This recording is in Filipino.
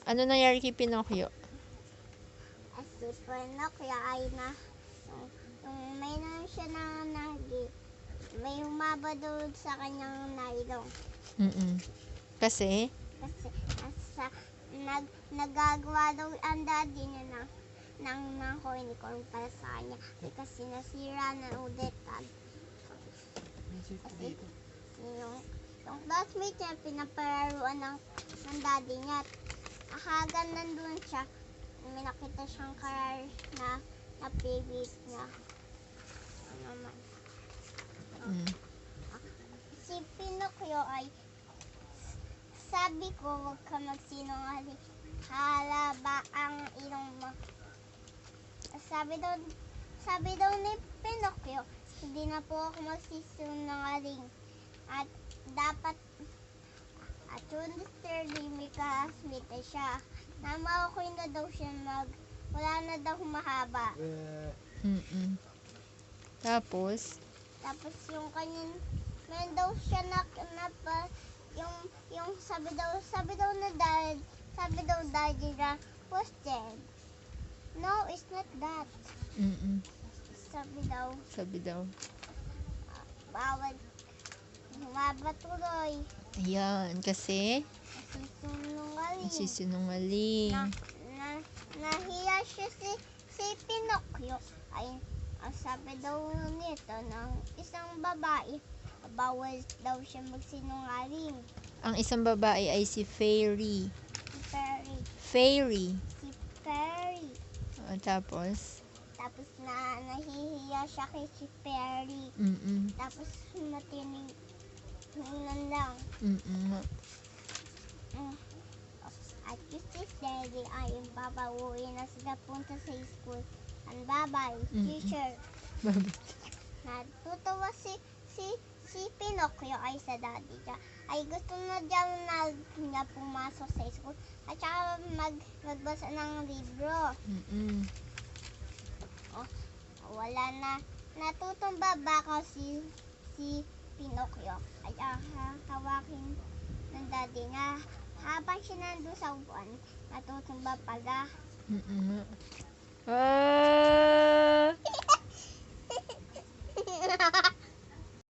Ano nangyari kay Pinocchio? Si Pinocchio ay yung mayroon siya may humaba doon sa kanyang nailong. Kasi? Kasi nagagawa daw ang daddy niya ng unicorn para sa kanya. Kasi nasira na ulit. Kasi yung classmate niya pinapalaruan ng daddy niya. Hagan nandun siya. May nakita siyang car na favorite niya. Ano naman. Si Pinocchio ay sabi ko, huwag ka magsinungaling. Halaba ang ilong mo. Sabi daw ni Pinocchio, hindi na po ako magsisinungaling. At dapat, at yung Mr. may classmate siya. Namakoy na daw siya wala na daw mahaba. Tapos yung kanyang, meron daw siya yung sabi daw daddy na was dead. No, it's not that. Sabi daw. Bawal humaba tuloy. Ayan, kasi sinungaling. Nahiya siya si Pinocchio. Ay, sabi daw nito ng isang babae, bawal daw siya magsinungaling. Ang isang babae ay si Fairy. Si Fairy. Tapos nahihiya siya kay si Fairy. Tapos matinig lang. At si Daddy ay babauwi na sila punta sa school. And bye-bye, teacher. Natutuwa si Pinocchio ay sa daddy niya. Ay gusto na niya pumasok sa school. At saka magbasa ng libro. Wala na. Natutumba baka si Pinocchio. Ay hawakin ng daddy niya. Habang siya nandun sa upuan, natutumba pala.